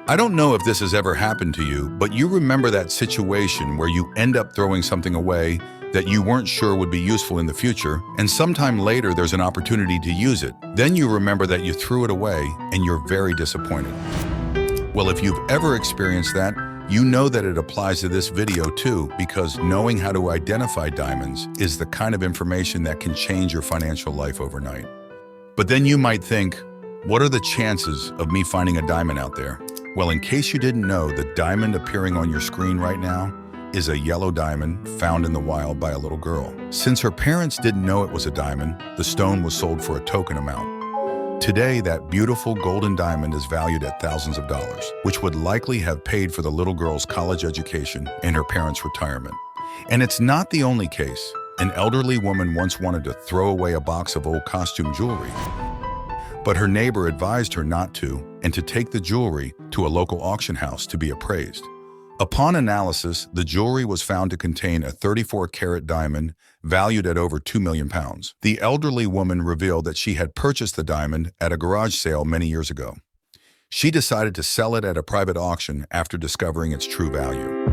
I don't know if this has ever happened to you, but you remember that situation where you end up throwing something away that you weren't sure would be useful in the future, and sometime later there's an opportunity to use it. Then you remember that you threw it away and you're very disappointed. Well, if you've ever experienced that, you know that it applies to this video too, because knowing how to identify diamonds is the kind of information that can change your financial life overnight. But then you might think, what are the chances of me finding a diamond out there? Well, in case you didn't know, the diamond appearing on your screen right now is a yellow diamond found in the wild by a little girl. Since her parents didn't know it was a diamond, the stone was sold for a token amount. Today, that beautiful golden diamond is valued at thousands of dollars, which would likely have paid for the little girl's college education and her parents' retirement. And it's not the only case. An elderly woman once wanted to throw away a box of old costume jewelry, but her neighbor advised her not to, and to take the jewelry to a local auction house to be appraised. Upon analysis, the jewelry was found to contain a 34-carat diamond valued at over 2 million pounds. The elderly woman revealed that she had purchased the diamond at a garage sale many years ago. She decided to sell it at a private auction after discovering its true value.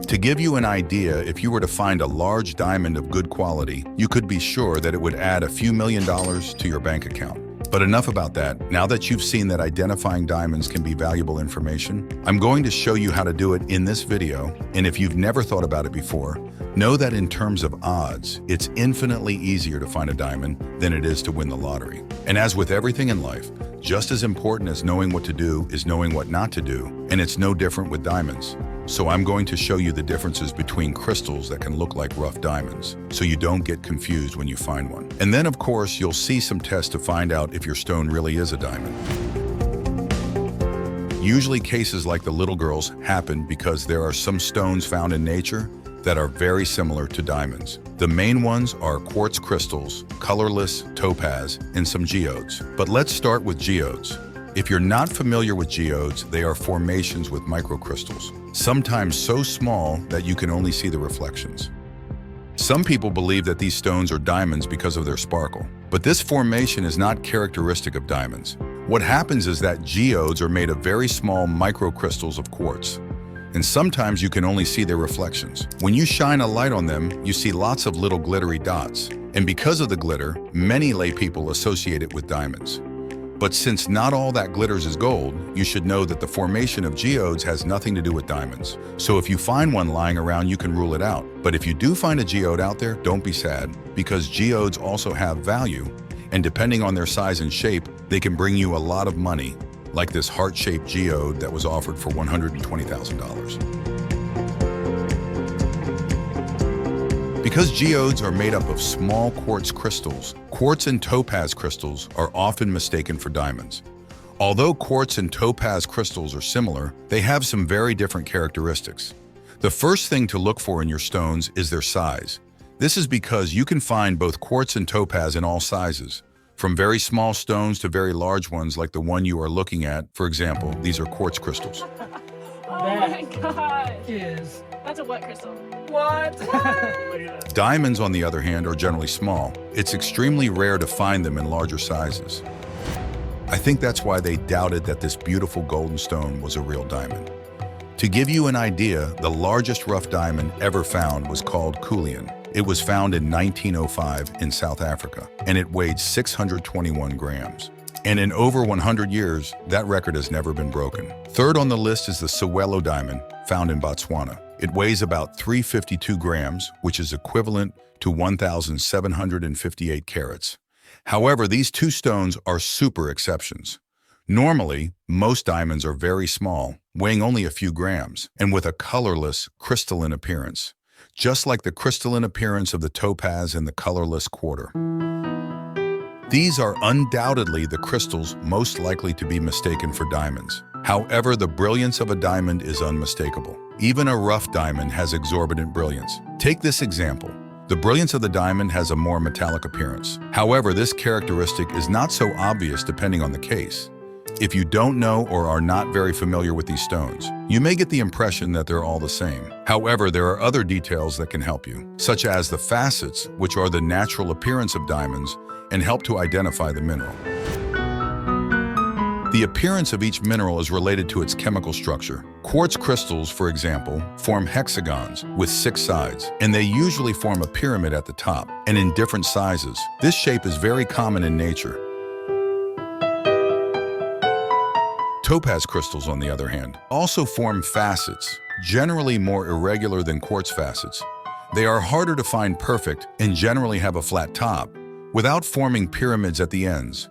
To give you an idea, if you were to find a large diamond of good quality, you could be sure that it would add a few $1,000,000 to your bank account. But enough about that. Now that you've seen that identifying diamonds can be valuable information, I'm going to show you how to do it in this video. And if you've never thought about it before, know that in terms of odds, it's infinitely easier to find a diamond than it is to win the lottery. And as with everything in life, just as important as knowing what to do is knowing what not to do, and it's no different with diamonds. So I'm going to show you the differences between crystals that can look like rough diamonds, so you don't get confused when you find one. And then, of course, you'll see some tests to find out if your stone really is a diamond. Usually cases like the little girl's happen because there are some stones found in nature that are very similar to diamonds. The main ones are quartz crystals, colorless topaz, and some geodes. But let's start with geodes. If you're not familiar with geodes, they are formations with microcrystals, sometimes so small that you can only see the reflections. Some people believe that these stones are diamonds because of their sparkle, but this formation is not characteristic of diamonds. What happens is that geodes are made of very small microcrystals of quartz, and sometimes you can only see their reflections. When you shine a light on them, you see lots of little glittery dots, and because of the glitter, many lay people associate it with diamonds. But since not all that glitters is gold, you should know that the formation of geodes has nothing to do with diamonds. So if you find one lying around, you can rule it out. But if you do find a geode out there, don't be sad, because geodes also have value, and depending on their size and shape, they can bring you a lot of money, like this heart-shaped geode that was offered for $120,000. Because geodes are made up of small quartz crystals, quartz and topaz crystals are often mistaken for diamonds. Although quartz and topaz crystals are similar, they have some very different characteristics. The first thing to look for in your stones is their size. This is because you can find both quartz and topaz in all sizes, from very small stones to very large ones like the one you are looking at. For example, these are quartz crystals. Oh my God! That's a wet crystal. What? Diamonds, on the other hand, are generally small. It's extremely rare to find them in larger sizes. I think that's why they doubted that this beautiful golden stone was a real diamond. To give you an idea, the largest rough diamond ever found was called Cullinan. It was found in 1905 in South Africa, and it weighed 621 grams. And in over 100 years, that record has never been broken. Third on the list is the Sewelô diamond, found in Botswana. It weighs about 352 grams, which is equivalent to 1,758 carats. However, these two stones are super exceptions. Normally, most diamonds are very small, weighing only a few grams, and with a colorless, crystalline appearance, just like the crystalline appearance of the topaz and the colorless quarter. These are undoubtedly the crystals most likely to be mistaken for diamonds. However, the brilliance of a diamond is unmistakable. Even a rough diamond has exorbitant brilliance. Take this example. The brilliance of the diamond has a more metallic appearance. However, this characteristic is not so obvious depending on the case. If you don't know or are not very familiar with these stones, you may get the impression that they're all the same. However, there are other details that can help you, such as the facets, which are the natural appearance of diamonds and help to identify the mineral. The appearance of each mineral is related to its chemical structure. Quartz crystals, for example, form hexagons with 6 sides, and they usually form a pyramid at the top, and in different sizes. This shape is very common in nature. Topaz crystals, on the other hand, also form facets, generally more irregular than quartz facets. They are harder to find perfect and generally have a flat top, without forming pyramids at the ends.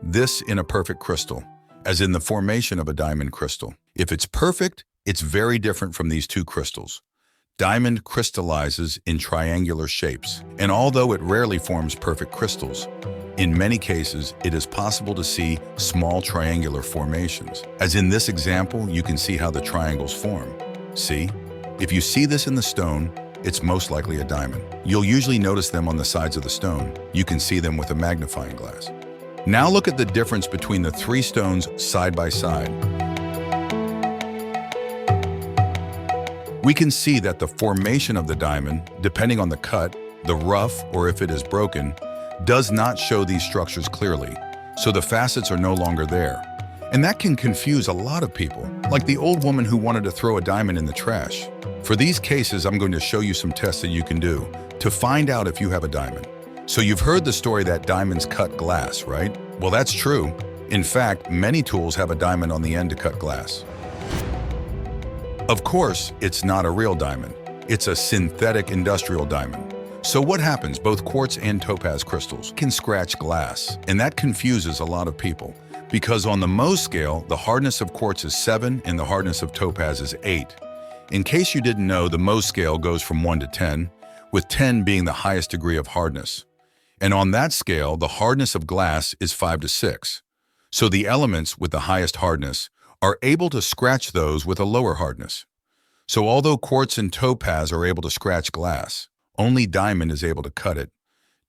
This in a perfect crystal, as in the formation of a diamond crystal. If it's perfect, it's very different from these two crystals. Diamond crystallizes in triangular shapes, and although it rarely forms perfect crystals, in many cases, it is possible to see small triangular formations. As in this example, you can see how the triangles form. See? If you see this in the stone, it's most likely a diamond. You'll usually notice them on the sides of the stone. You can see them with a magnifying glass. Now look at the difference between the 3 stones side by side. We can see that the formation of the diamond, depending on the cut, the rough, or if it is broken, does not show these structures clearly, so the facets are no longer there. And that can confuse a lot of people, like the old woman who wanted to throw a diamond in the trash. For these cases, I'm going to show you some tests that you can do to find out if you have a diamond. So you've heard the story that diamonds cut glass, right? Well, that's true. In fact, many tools have a diamond on the end to cut glass. Of course, it's not a real diamond. It's a synthetic industrial diamond. So what happens? Both quartz and topaz crystals can scratch glass, and that confuses a lot of people. Because on the Mohs scale, the hardness of quartz is 7 and the hardness of topaz is 8. In case you didn't know, the Mohs scale goes from 1 to 10, with 10 being the highest degree of hardness. And on that scale, the hardness of glass is 5 to 6. So the elements with the highest hardness are able to scratch those with a lower hardness. So although quartz and topaz are able to scratch glass, only diamond is able to cut it.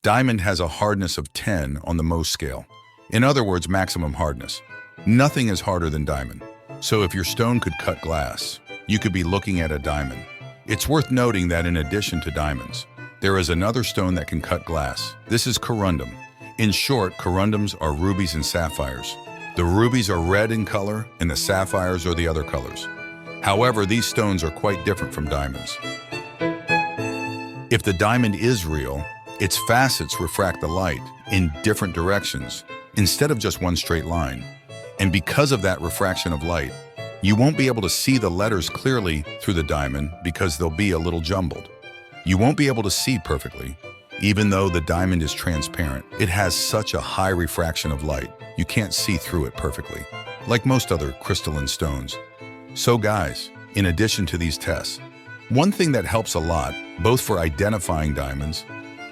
Diamond has a hardness of 10 on the Mohs scale. In other words, maximum hardness. Nothing is harder than diamond. So if your stone could cut glass, you could be looking at a diamond. It's worth noting that in addition to diamonds, there is another stone that can cut glass. This is corundum. In short, corundums are rubies and sapphires. The rubies are red in color and the sapphires are the other colors. However, these stones are quite different from diamonds. If the diamond is real, its facets refract the light in different directions instead of just one straight line. And because of that refraction of light, you won't be able to see the letters clearly through the diamond because they'll be a little jumbled. You won't be able to see perfectly. Even though the diamond is transparent, it has such a high refraction of light, you can't see through it perfectly, like most other crystalline stones. So guys, in addition to these tests, one thing that helps a lot, both for identifying diamonds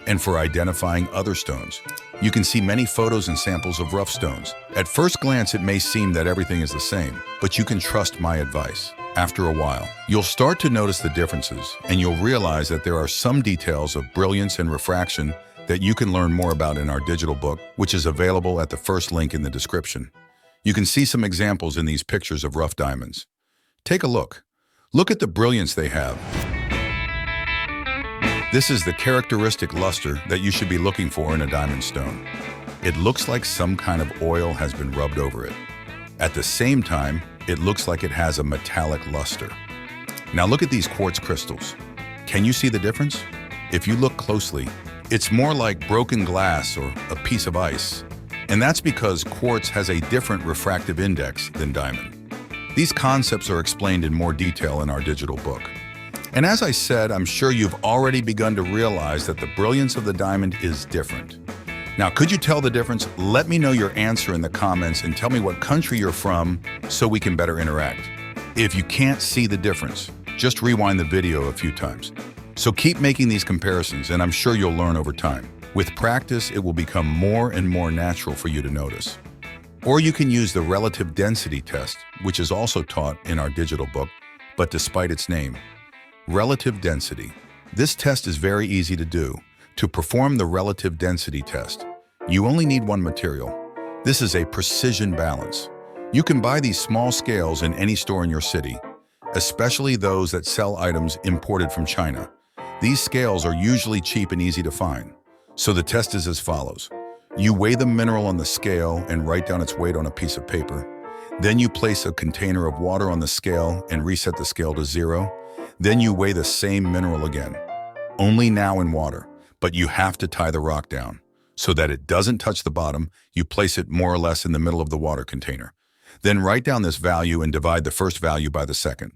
and for identifying other stones, you can see many photos and samples of rough stones. At first glance, it may seem that everything is the same, but you can trust my advice. After a while, you'll start to notice the differences, and you'll realize that there are some details of brilliance and refraction that you can learn more about in our digital book, which is available at the first link in the description. You can see some examples in these pictures of rough diamonds. Take a look. Look at the brilliance they have. This is the characteristic luster that you should be looking for in a diamond stone. It looks like some kind of oil has been rubbed over it. At the same time, it looks like it has a metallic luster. Now look at these quartz crystals. Can you see the difference? If you look closely, it's more like broken glass or a piece of ice. And that's because quartz has a different refractive index than diamond. These concepts are explained in more detail in our digital book. And as I said, I'm sure you've already begun to realize that the brilliance of the diamond is different. Now, could you tell the difference? Let me know your answer in the comments and tell me what country you're from so we can better interact. If you can't see the difference, just rewind the video a few times. So keep making these comparisons, and I'm sure you'll learn over time. With practice, it will become more and more natural for you to notice. Or you can use the relative density test, which is also taught in our digital book, but despite its name. Relative density. This test is very easy to do. To perform the relative density test, you only need one material. This is a precision balance. You can buy these small scales in any store in your city, especially those that sell items imported from China. These scales are usually cheap and easy to find. So the test is as follows. You weigh the mineral on the scale and write down its weight on a piece of paper. Then you place a container of water on the scale and reset the scale to 0. Then you weigh the same mineral again, only now in water, but you have to tie the rock down. So that it doesn't touch the bottom, you place it more or less in the middle of the water container. Then write down this value and divide the first value by the second.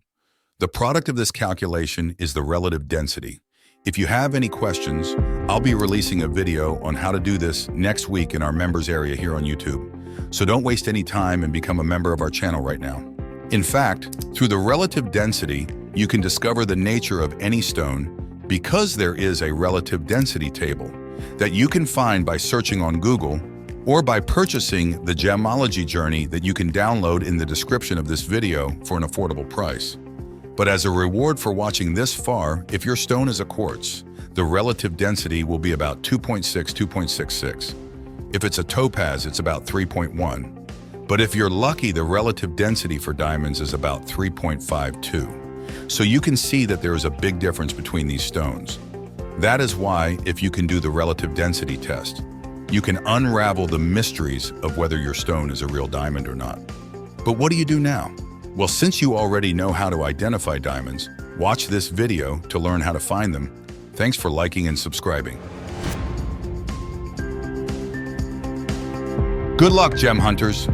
The product of this calculation is the relative density. If you have any questions, I'll be releasing a video on how to do this next week in our members area here on YouTube. So don't waste any time and become a member of our channel right now. In fact, through the relative density, you can discover the nature of any stone because there is a relative density table that you can find by searching on Google or by purchasing the Gemology Journey that you can download in the description of this video for an affordable price. But as a reward for watching this far, if your stone is a quartz, the relative density will be about 2.6, 2.66. If it's a topaz, it's about 3.1. But if you're lucky, the relative density for diamonds is about 3.52. So you can see that there is a big difference between these stones. That is why, if you can do the relative density test, you can unravel the mysteries of whether your stone is a real diamond or not. But what do you do now? Well, since you already know how to identify diamonds, watch this video to learn how to find them. Thanks for liking and subscribing. Good luck, gem hunters!